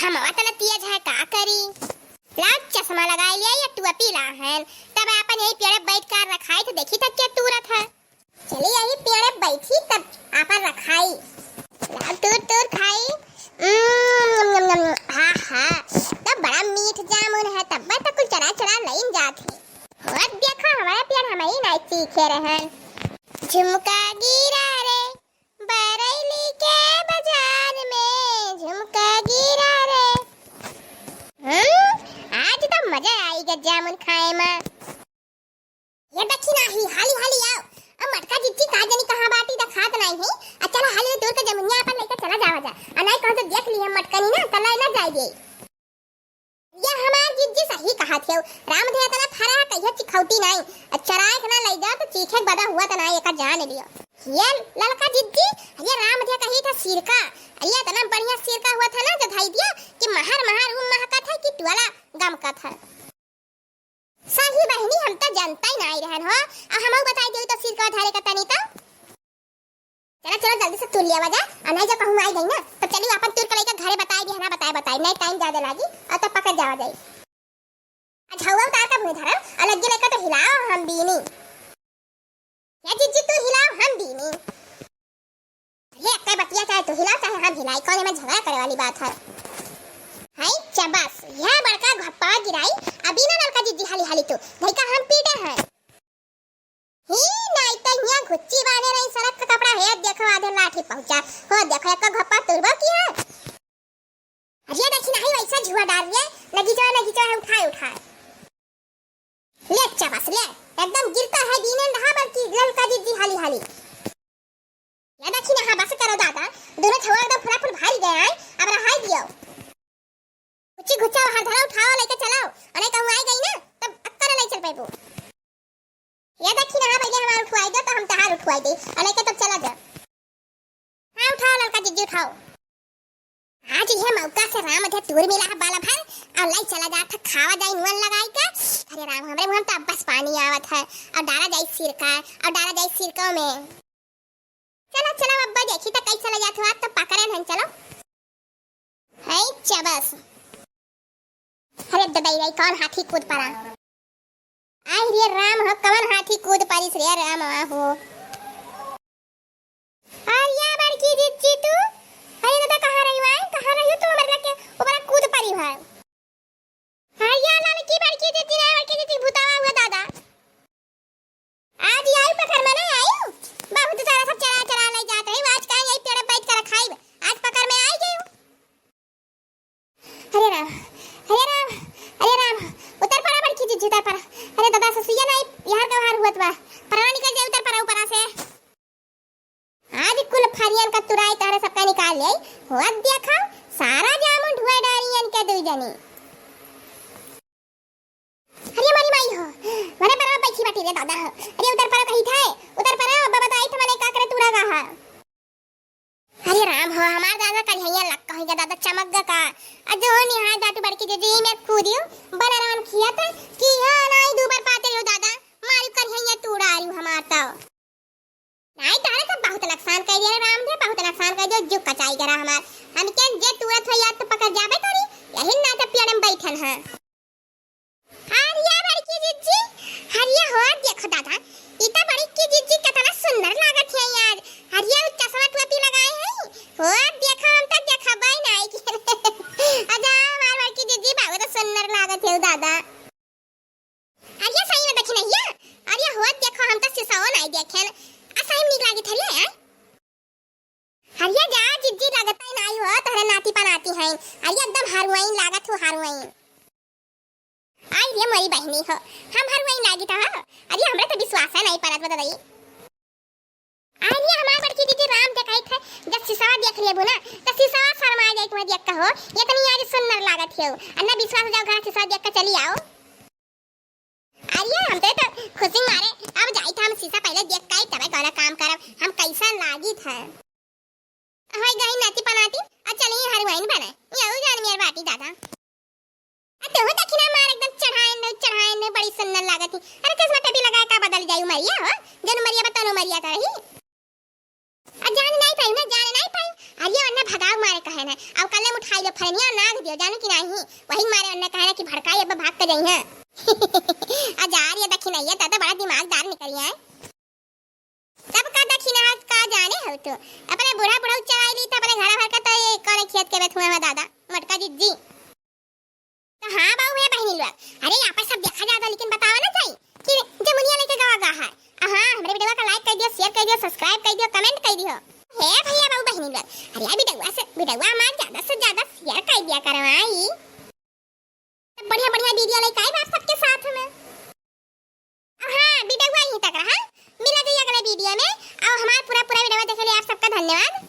घमवा तना तेज है का करी। लाल चश्मा लगा लिया या टोपी ला है तब अपन यही पेड़ बैठ कर रखाई तो देखी तक क्या तुरत है। चली यही पेड़ बैठी तब अपन रखाई लाल तूर खाई। हाँ हाँ तब बड़ा मीठ जामुन है तब तक कुछ चढ़ा चढ़ा नहीं जाती। और देखो हमारा पेड़ हमारी नहीं सीखे रहे। झुमका गिरा रे बरेली के बाजार में झुमका गिरा रे। आज तो मजा आएगा जामुन खाए में। ये देखी ना ही हाली हाली आओ अब मटका जिज्जी का जनी कहां बाटी दा खात नहीं है। चला हाली दूर के जमुनिया अपन लेकर चला जावा जा अनाई कहो तो देख लिया मटका नहीं ना तला ना जाएगी। ये हमार जिज्जी सही कहा थे राम धे तना फरा कहिया चिखौती नहीं चराए ना ले जा तो चीखे बदा हुआ तना एका जान लियो। ये ललका जिज्जी ये राम धे कही था सिरका ये तना बढ़िया सिरका हुआ था ना जो धाई दिया कि महर महर महका था कि टोला गम का था। सही बहनी हम तो जानता ही नहीं रहन हो आ हमहु बताई देऊ तो सिरका धारे का तनी तो चला चला जल्दी से तुर लिया जा अनाई जो कहूं आई गई ना तो चली अपन तुर के लेकर घरे बताई दी ना बताई नहीं टाइम ज्यादा लागी और तो पकड़ जावा जाई। अच्छा हुआ उतार का भूई धरम अलग लेकर तो हिलाओ हम बीनी या जिज्जी तू हिलाओ हम बीनी। ये अक्का बतिया चाहे तो हिलाओ चाहे हम हिलाई कौन में झगड़ा करे वाली बात है। हाय चबस यह बड़का घप्पा गिराई अभी ना लड़का जिज्जी हाली हाली तो भाई का हम पीटे हैं ही नहीं तो यहाँ घुच्ची बांधे नहीं सड़क का कपड़ा है देखो आधे लाठी पहुंचा हो देखो एक घप्पा तुरबो किया। अरे देखी नहीं वैसा झुआ डाल दिया लगी जो है उठाए ले चबस ले एकदम गिरता है दीने रहा बल्कि लड़का जिज्जी हाली हाली। ये देखी ना बस करो दादा दोनों छुआ एकदम फुला फुल भारी गए हैं अब रहा दियो कुछ गुच्छा बाहर धरा उठाओ लेके चलाओ अरे कहूं आई गई ना तब अक्कर नहीं चल पाएबो। ये देखी ना पहले हमार उठवाई दो तो हम तहार उठवाई दे अरे के तब चला जा। हां उठाओ लड़का जिज्जी उठाओ। आज ये मौका से राम थे टूर मिला है बाला भर और लाई चला जा था खावा जाई नुन लगाई का। अरे राम हमरे मुंह में तो बस पानी आवत है और डाला जाई सिरका में। चलो अब्बा देखी तो कैसे चला जात हो तो पकड़े नहीं चलो। हाय चबस अरे दबाई कौन हाथी कूद पड़ा आई रे राम हो कौन हाथी कूद पड़ी रे राम हो। आर्या बड़की जिज्जी तू अरे दादा कहां रही हो तू हमारे के ऊपर कूद पड़ी है। आर्या लड़की बड़की जिज्जी भूतावा हुआ दादा आज आई पकड़ में नहीं आई बहुत सारा सब चरा ले जाते हैं आज का यही पेड़ बैठ कर खाई आज पकड़ में आई गई। अरे राम उतर पड़ा बड़की जिज्जी उतर पड़ा। अरे दादा ससिया नहीं यार का हार हुआ परा निकल जाए उतर पड़ा ऊपर से आज कुल फरियन का तुराई तारे सबका निकाल ले हुआ देखा सारा जामुन ढुआ डारियन के दुई जनी। अरे मारी माई हो मरे पर बैठी बैठी रे दादा अरे उतर पड़ा कहीं था उतर पड़ा अब बताई तो मैंने का करे तुरा का। अरे राम हो हमार दादा कन्हैया लग कहेगा दादा चमक का अजो निहाय दाटू बड़की जिज्जी में कूदियो बड़ा राम किया था कि हां नहीं दो बार पाते रहो दादा मारी कन्हैया तूड़ा आयु हमार तो नहीं तारे तो बहुत नुकसान कर दिया राम दे बहुत नुकसान कर दियो जो कचाई करा हमार हम के जे तुरत हो याद तो पकड़ जाबे करी यही ना तो पेड़ में बैठल है। हरिया बड़की जिज्जी हरिया हो देखो दादा इतना बड़ी की जिज्जी कितना सुंदर लागत है यार। हरिया चश्मा टोपी लगाए हैं हो देखो हम तो देखा भाई नहीं कि आजा हमार बड़की जिज्जी बहुत सुंदर लागत है दादा। हरिया सही में देखी नहीं है हरिया हो देखो हम तो सिसाओ नहीं देखे असही में निक लागी थरी है। हरिया जा जिज्जी लागत नहीं हो तहरे नाती पनाती है हरिया एकदम हारवाई लागत हो हारवाई आई ये मेरी बहनी हो हम हारवाई लागी था। अरे हमरा तो विश्वास है नहीं परत बता दई आई ये हमार बड़की दीदी राम देखाई थे जब सिसावा देख लेबो ना तो सिसावा शर्मा जाए तुम्हें देख के हो ये तो आज सुंदर लागत है अन्ना विश्वास जाओ घर सिसावा देख के चली आओ। अरे हम तो खुशी मारे अब जाई था हम सीसा पहले देख के तब कौन काम करब हम कैसा लागी था हाय गई नाती पनाती आ चली हरवाइन बने ये जान मेरी बाटी दादा तो हो देखिना मार एकदम चढ़ाए ने बड़ी सुंदर लागत थी। अरे चश्मा टोपी लगाए का बदल जाई मरिया हो जन मरिया बतानो मरिया का रही आ जान नहीं पाई ना जान नहीं पाई अरे अन्ना भगाव मारे कहे ना अब कल उठाई लो फरनिया नाग दियो गई हैं। अजार ये दक्षिणा ये तो बड़ा दिमागदार निकली है। तब का दक्षिणा का जाने हो तो अपने बूढ़ा बूढ़ा चढ़ाई ली तो अपने घर भर का तो ये कौन खेत के बेथ हुआ है दादा मटका जी। तो हाँ बाबू है बहनी लोग, अरे यहाँ पर सब देखा जाता लेकिन बतावा ना चाहिए कि जमुनिया लेके गवा है। हाँ हमारे वीडियो का लाइक कर दियो, शेयर कर दियो, सब्सक्राइब कर दियो, कमेंट कर दियो। हे भैया बाबू बहनी लोग, अरे वीडियो हमारे ज्यादा से ज्यादा शेयर कर दिया करवाई। बढ़िया बढ़िया वीडियो लेके आए आप सबके साथ में। हाँ वीडियो यहीं तक रहा, मिला अगले वीडियो में। और हमारा पूरा वीडियो देखने के लिए आप सबका धन्यवाद।